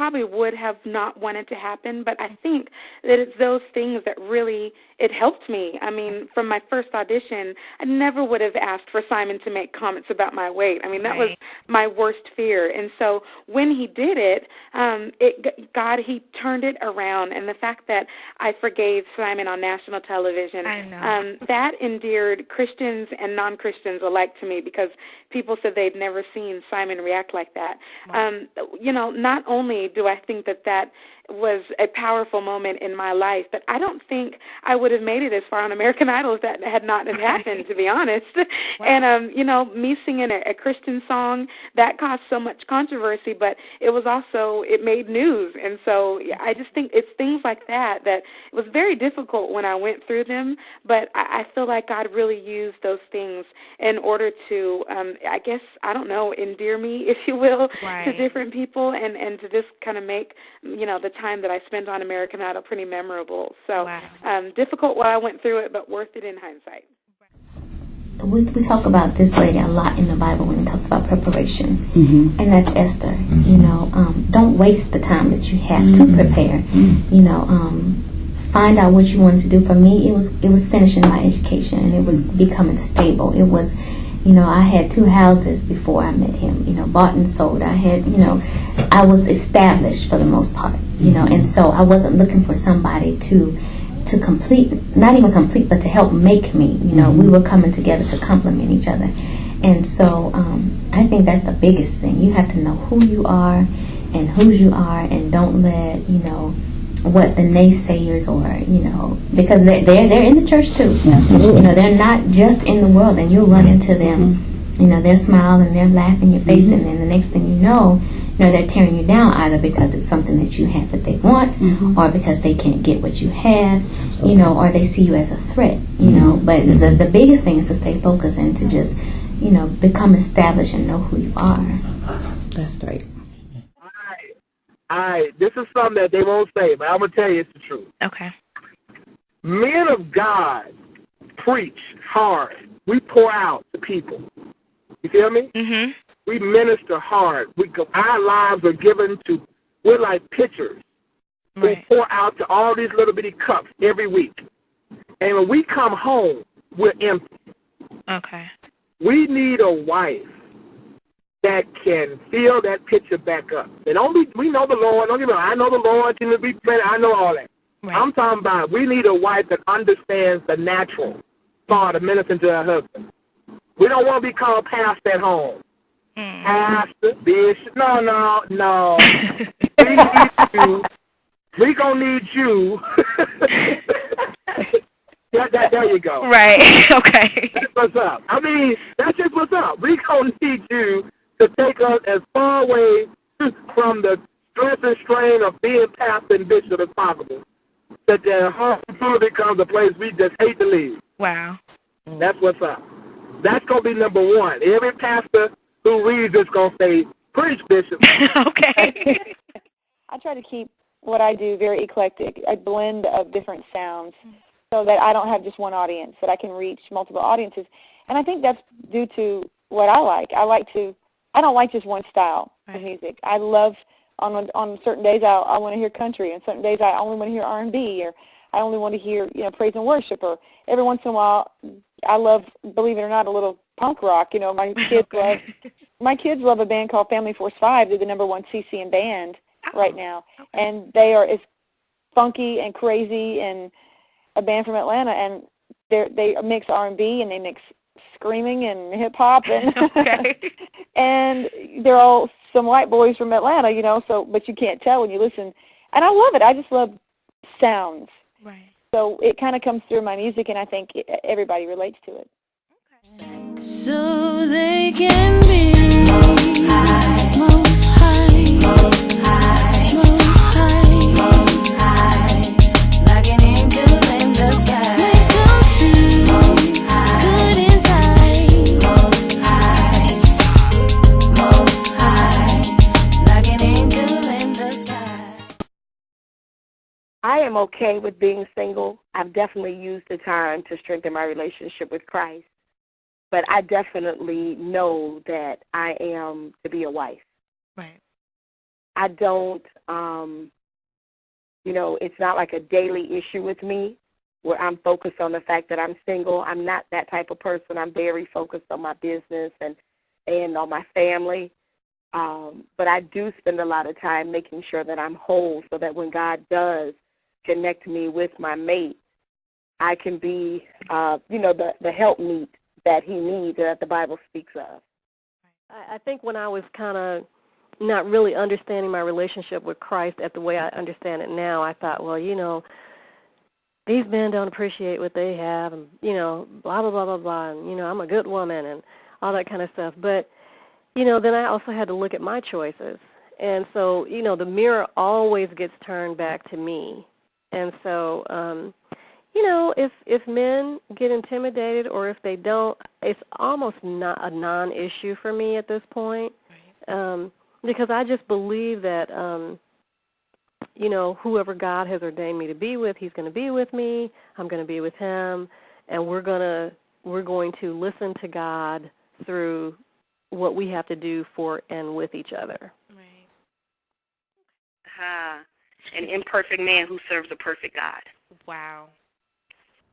probably would have not wanted to happen, but I think that it's those things that really, it helped me. I mean, from my first audition, I never would have asked for Simon to make comments about my weight. I mean, that was my worst fear. And so when he did it, God, he turned it around. And the fact that I forgave Simon on national television, that endeared Christians and non-Christians alike to me, because people said they'd never seen Simon react like that. You know, not only do I think that that was a powerful moment in my life, but I don't think I would have made it as far on American Idol if that had not have happened, to be honest. And, you know, me singing a Christian song, that caused so much controversy, but it was also, it made news. And so I just think it's things like that that it was very difficult when I went through them, but I feel like God really used those things in order to, I guess, I don't know, endear me, if you will, to different people, and to just kind of make, you know, the time that I spent on American Idol pretty memorable. So difficult while I went through it, but worth it in hindsight. We talk about this lady a lot in the Bible when it talks about preparation, and that's Esther. You know, don't waste the time that you have to prepare. You know, find out what you wanted to do. For me, it was finishing my education, and it was becoming stable. It was, you know, I had 2 houses before I met him, you know, bought and sold. I had, you know, I was established for the most part, you know, and so I wasn't looking for somebody to complete, not even complete, but to help make me, you know. We were coming together to complement each other. And so I think that's the biggest thing. You have to know who you are and whose you are, and don't let, you know, what the naysayers, or, you know, because they're in the church too. You know, they're not just in the world, and you'll run into them. You know, they're smiling and they're laughing in your face, and then the next thing you know, they're tearing you down, either because it's something that you have that they want, or because they can't get what you have, you know, or they see you as a threat, you know. But the biggest thing is to stay focused and to just, you know, become established and know who you are. That's great. This is something that they won't say, but I'm going to tell you it's the truth. Okay. Men of God preach hard. We pour out to people. You feel me? Mm-hmm. We minister hard. Our lives are given to, we're like pitchers. We pour out to all these little bitty cups every week. And when we come home, we're empty. Okay. We need a wife that can fill that pitcher back up. And we know the Lord. Don't get me wrong. I know the Lord. I know all that. I'm talking about we need a wife that understands the natural part of ministering to her husband. We don't want to be called pastor at home. Pastor, bishop. No. We need you. We gonna need you. There you go. Right. Okay. That's what's up. I mean, that's just what's up. We gonna need you to take us as far away from the stress and strain of being pastor and bishop as possible, that the home becomes a place we just hate to leave. Wow. That's what's up. That's going to be number one. Every pastor who reads is going to say, preach, bishop. Okay. I try to keep what I do very eclectic, a blend of different sounds, so that I don't have just one audience, that I can reach multiple audiences. And I think that's due to what I like. I don't like just one style of music. I love, on certain days I want to hear country, and certain days I only want to hear R&B, or I only want to hear, you know, praise and worship, or every once in a while I love, believe it or not, a little punk rock. You know, my kids love a band called Family Force 5. They're the #1 CCM band right now, and they are as funky and crazy, and a band from Atlanta, and they mix R&B and they mix screaming and hip hop, and and they're all some white boys from Atlanta, you know. So, but you can't tell when you listen, and I love it. I just love sounds. Right. So it kind of comes through my music, and I think everybody relates to it. Okay. So they can be most high, most high, most high, most high, most high, like an angel in the sky. They come through most high, good inside, most high, like an angel in the sky. I am okay with being single. I've definitely used the time to strengthen my relationship with Christ. But I definitely know that I am to be a wife. Right. I don't, it's not like a daily issue with me where I'm focused on the fact that I'm single. I'm not that type of person. I'm very focused on my business and on my family. But I do spend a lot of time making sure that I'm whole so that when God does connect me with my mate, I can be, the helpmeet that he needs, that the Bible speaks of. I think when I was kind of not really understanding my relationship with Christ at the way I understand it now, I thought, well, these men don't appreciate what they have, and, blah, blah, blah, blah, blah, and, I'm a good woman and all that kind of stuff. But, then I also had to look at my choices. And so, the mirror always gets turned back to me. And so, if men get intimidated or if they don't, it's almost not a non-issue for me at this point. Because I just believe that, whoever God has ordained me to be with, he's going to be with me. I'm going to be with him, and we're going to listen to God through what we have to do for and with each other. Right. An imperfect man who serves a perfect God. Wow.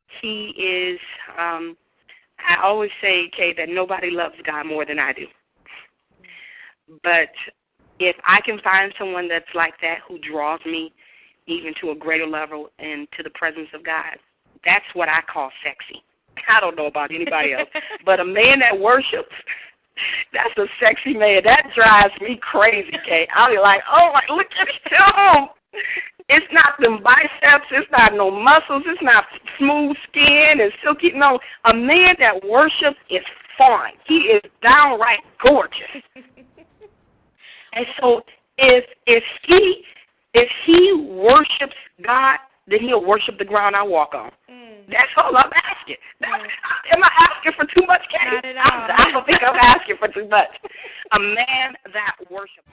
He is, I always say, Kay, that nobody loves God more than I do. But if I can find someone that's like that who draws me even to a greater level and to the presence of God, that's what I call sexy. I don't know about anybody else, but a man that worships, that's a sexy man. That drives me crazy, Kay. I'll be like, oh, my, look at him. It's not them biceps. It's not no muscles. It's not smooth skin and silky. No, a man that worships is fine. He is downright gorgeous. And so if he worships God, then he'll worship the ground I walk on. That's all I'm asking. Am I asking for too much, Kay? Not at all. I don't think I'm asking for too much. A man that worships.